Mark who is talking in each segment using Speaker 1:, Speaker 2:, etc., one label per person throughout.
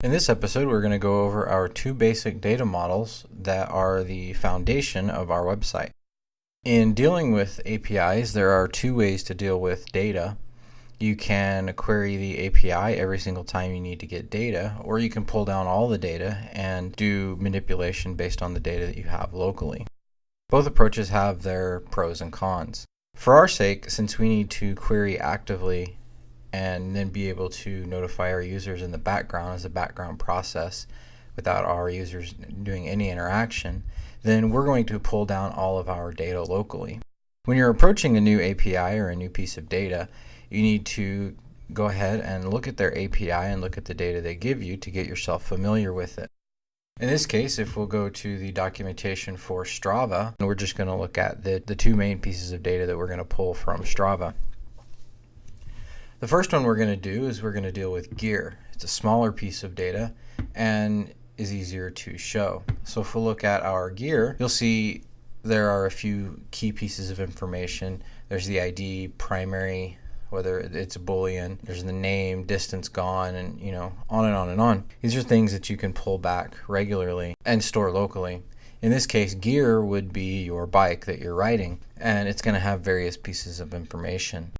Speaker 1: In this episode, we're going to go over our two basic data models that are the foundation of our website. In dealing with APIs, there are two ways to deal with data. You can query the API every single time you need to get data, or you can pull down all the data and do manipulation based on the data that you have locally. Both approaches have their pros and cons. For our sake, since we need to query actively and then be able to notify our users in the background as a background process without our users doing any interaction, then we're going to pull down all of our data locally. When you're approaching a new API or a new piece of data, you need to go ahead and look at their API and look at the data they give you to get yourself familiar with it. In this case, if we'll go to the documentation for Strava, we're just going to look at the two main pieces of data that we're going to pull from Strava. The first one we're going to do is we're going to deal with gear. It's a smaller piece of data and is easier to show. So if we look at our gear, you'll see there are a few key pieces of information. There's the ID, primary, whether it's a Boolean, there's the name, distance gone, and on and on and on. These are things that you can pull back regularly and store locally. In this case, gear would be your bike that you're riding, and it's going to have various pieces of information.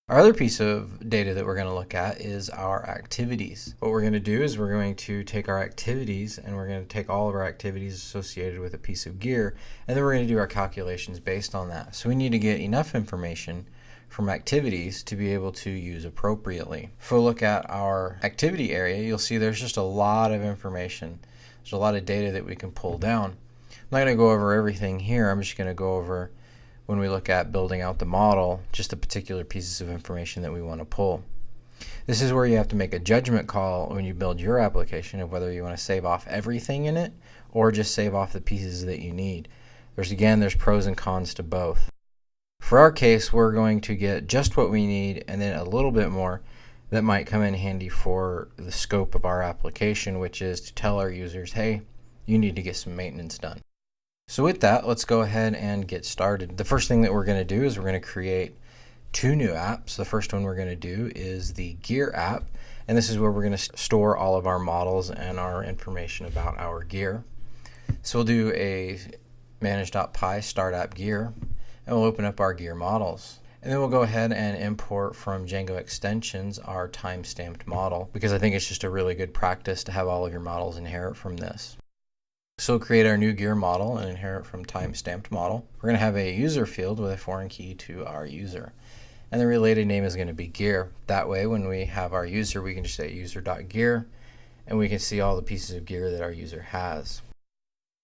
Speaker 1: Our other piece of data that we're going to look at is our activities. What we're going to do is we're going to take our activities and we're going to take all of our activities associated with a piece of gear, and then we're going to do our calculations based on that. So we need to get enough information from activities to be able to use appropriately. If we look at our activity area, you'll see there's just a lot of information. There's a lot of data that we can pull down. I'm not going to go over everything here. I'm just going to go over, when we look at building out the model, just the particular pieces of information that we want to pull. This is where you have to make a judgment call when you build your application of whether you want to save off everything in it or just save off the pieces that you need. There's pros and cons to both. For our case, we're going to get just what we need and then a little bit more that might come in handy for the scope of our application, which is to tell our users, hey, you need to get some maintenance done. So with that, let's go ahead and get started. The first thing that we're going to do is we're going to create two new apps. The first one we're going to do is the gear app, and this is where we're going to store all of our models and our information about our gear. So we'll do a manage.py start app gear, and we'll open up our gear models. And then we'll go ahead and import from Django extensions our time-stamped model, because I think it's just a really good practice to have all of your models inherit from this. So we'll create our new gear model and inherit from time-stamped model. We're going to have a user field with a foreign key to our user. And the related name is going to be gear. That way, when we have our user, we can just say user.gear, and we can see all the pieces of gear that our user has.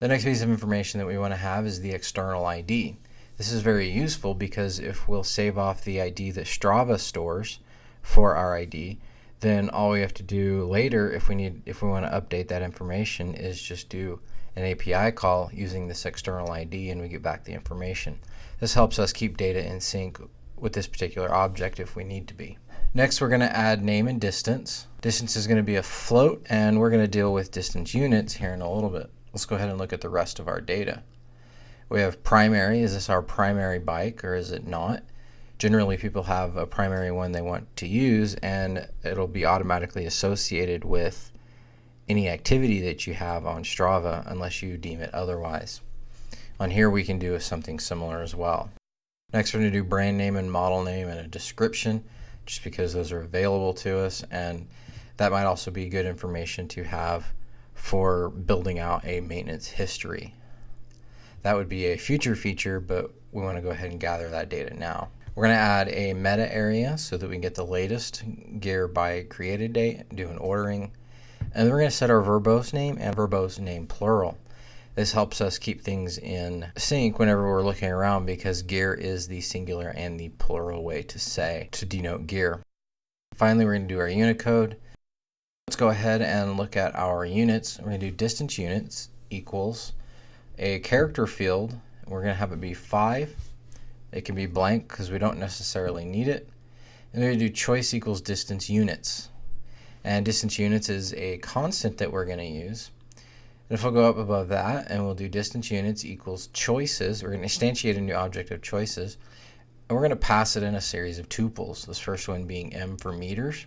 Speaker 1: The next piece of information that we want to have is the external ID. This is very useful because if we'll save off the ID that Strava stores for our ID, then all we have to do later if we want to update that information is just do an API call using this external ID and we get back the information. This helps us keep data in sync with this particular object if we need to be. Next, we're going to add name and distance. Distance is going to be a float, and we're going to deal with distance units here in a little bit. Let's go ahead and look at the rest of our data. We have primary. Is this our primary bike or is it not? Generally, people have a primary one they want to use, and it'll be automatically associated with any activity that you have on Strava unless you deem it otherwise. On here, we can do something similar as well. Next, we're going to do brand name and model name and a description, just because those are available to us, and that might also be good information to have for building out a maintenance history. That would be a future feature, but we want to go ahead and gather that data now. We're going to add a meta area so that we can get the latest gear by created date, do an ordering, and then we're going to set our verbose name and verbose name plural. This helps us keep things in sync whenever we're looking around, because gear is the singular and the plural way to denote gear. Finally, we're going to do our Unicode. Let's go ahead and look at our units. We're going to do distance units equals a character field. We're going to have it be 5. It can be blank because we don't necessarily need it. And we're going to do choice equals distance units. And distance units is a constant that we're going to use. And if we'll go up above that and we'll do distance units equals choices, we're going to instantiate a new object of choices. And we're going to pass it in a series of tuples. This first one being m for meters,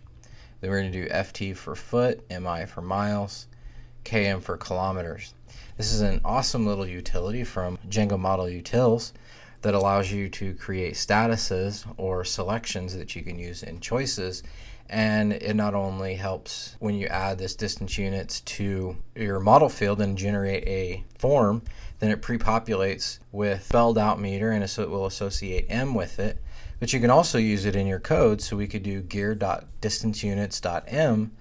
Speaker 1: Then we're going to do FT for foot, MI for miles, KM for kilometers. This is an awesome little utility from Django Model Utils that allows you to create statuses or selections that you can use in choices. And it not only helps when you add this distance units to your model field and generate a form, then it pre-populates with spelled out meter, and so it will associate M with it. But you can also use it in your code, so we could do gear.distanceunits.m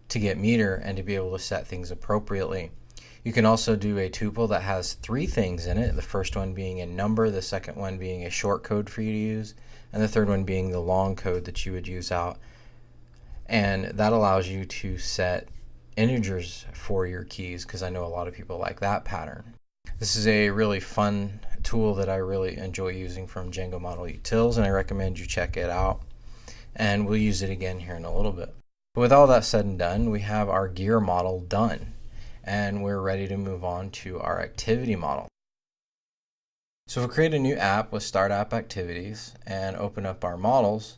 Speaker 1: to get meter and to be able to set things appropriately. You can also do a tuple that has 3 things in it, the first one being a number, the second one being a short code for you to use, and the third one being the long code that you would use out. And that allows you to set integers for your keys, because I know a lot of people like that pattern. This is a really fun tool that I really enjoy using from Django Model Utils, and I recommend you check it out. And we'll use it again here in a little bit. But with all that said and done, we have our gear model done, and we're ready to move on to our activity model. So if we create a new app with Start App Activities and open up our models,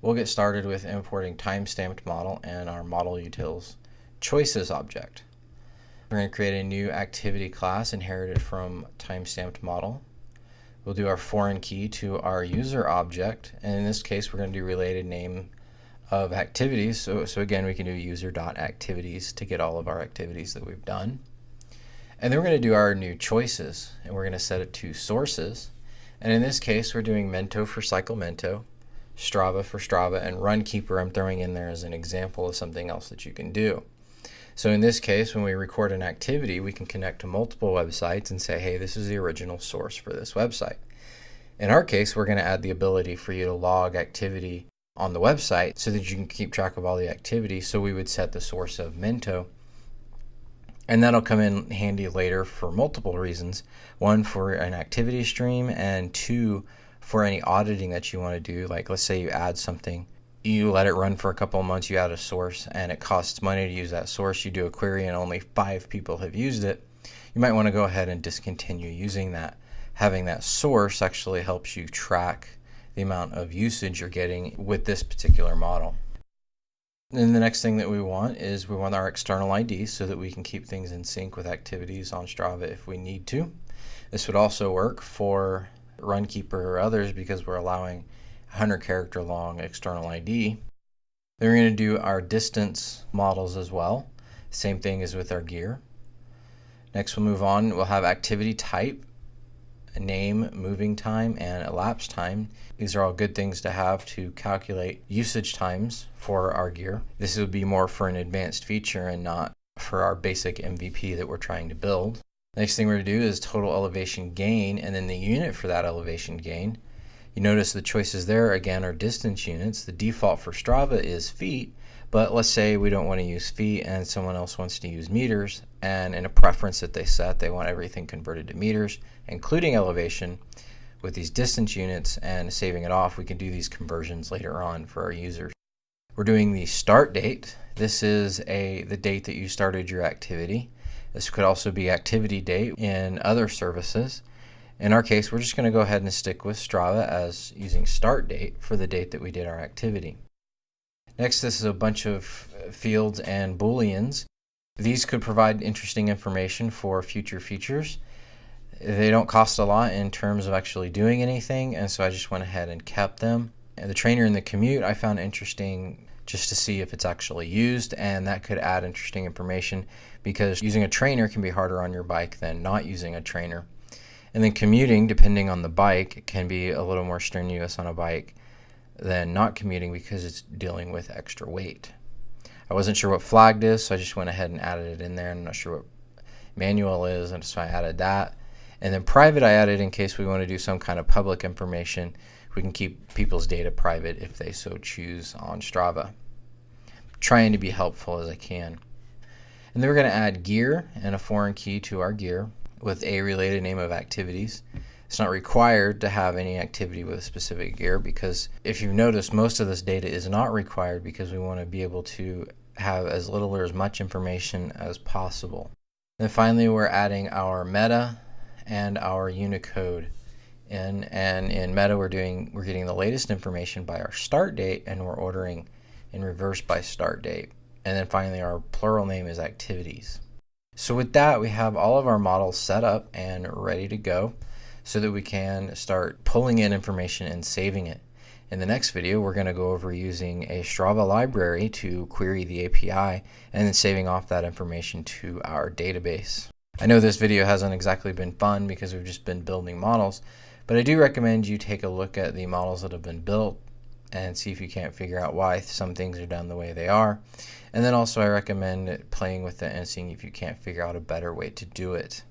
Speaker 1: we'll get started with importing timestamped model and our model utils choices object. We're going to create a new activity class inherited from timestamped model. We'll do our foreign key to our user object, and in this case we're going to do related name of activities. So again, we can do user.activities to get all of our activities that we've done. And then we're going to do our new choices, and we're going to set it to sources. And in this case, we're doing Mento for CycleMento, Strava for Strava, and Runkeeper I'm throwing in there as an example of something else that you can do. So in this case, when we record an activity, we can connect to multiple websites and say, hey, this is the original source for this website. In our case, we're going to add the ability for you to log activity on the website so that you can keep track of all the activity. So we would set the source of Mento, and that'll come in handy later for multiple reasons. 1, for an activity stream, and 2, for any auditing that you want to do. Like, let's say you add something, you let it run for a couple of months, you add a source, and it costs money to use that source. You do a query and only 5 people have used it. You might want to go ahead and discontinue using that. Having that source actually helps you track the amount of usage you're getting with this particular model. Then the next thing that we want is we want our external ID so that we can keep things in sync with activities on Strava if we need to. This would also work for Runkeeper or others because we're allowing 100 character long external ID. Then we're going to do our distance models as well. Same thing as with our gear. Next we'll move on. We'll have activity type, name, moving time, and elapsed time. These are all good things to have to calculate usage times for our gear. This would be more for an advanced feature and not for our basic MVP that we're trying to build. Next thing we're going to do is total elevation gain, and then the unit for that elevation gain. You notice the choices there again are distance units. The default for Strava is feet, but let's say we don't want to use feet and someone else wants to use meters, and in a preference that they set, they want everything converted to meters, including elevation. With these distance units and saving it off, we can do these conversions later on for our users. We're doing the start date. This is the date that you started your activity. This could also be activity date in other services. In our case, we're just going to go ahead and stick with Strava as using start date for the date that we did our activity. Next, this is a bunch of fields and booleans. These could provide interesting information for future features. They don't cost a lot in terms of actually doing anything, and so I just went ahead and kept them. And the trainer and the commute I found interesting just to see if it's actually used, and that could add interesting information because using a trainer can be harder on your bike than not using a trainer. And then commuting, depending on the bike, can be a little more strenuous on a bike than not commuting because it's dealing with extra weight. I wasn't sure what flagged is, so I just went ahead and added it in there. I'm not sure what manual is, and so I added that. And then private I added in case we want to do some kind of public information. We can keep people's data private if they so choose on Strava. Trying to be helpful as I can. And then we're going to add gear and a foreign key to our gear with a related name of activities. It's not required to have any activity with a specific gear because if you've noticed, most of this data is not required because we want to be able to have as little or as much information as possible. Then finally, we're adding our meta and our Unicode in, and in meta we're getting the latest information by our start date, and we're ordering in reverse by start date. And then finally, our plural name is activities. So with that, we have all of our models set up and ready to go so that we can start pulling in information and saving it. In the next video, we're going to go over using a Strava library to query the API and then saving off that information to our database. I know this video hasn't exactly been fun because we've just been building models, but I do recommend you take a look at the models that have been built and see if you can't figure out why some things are done the way they are. And then also I recommend playing with it and seeing if you can't figure out a better way to do it.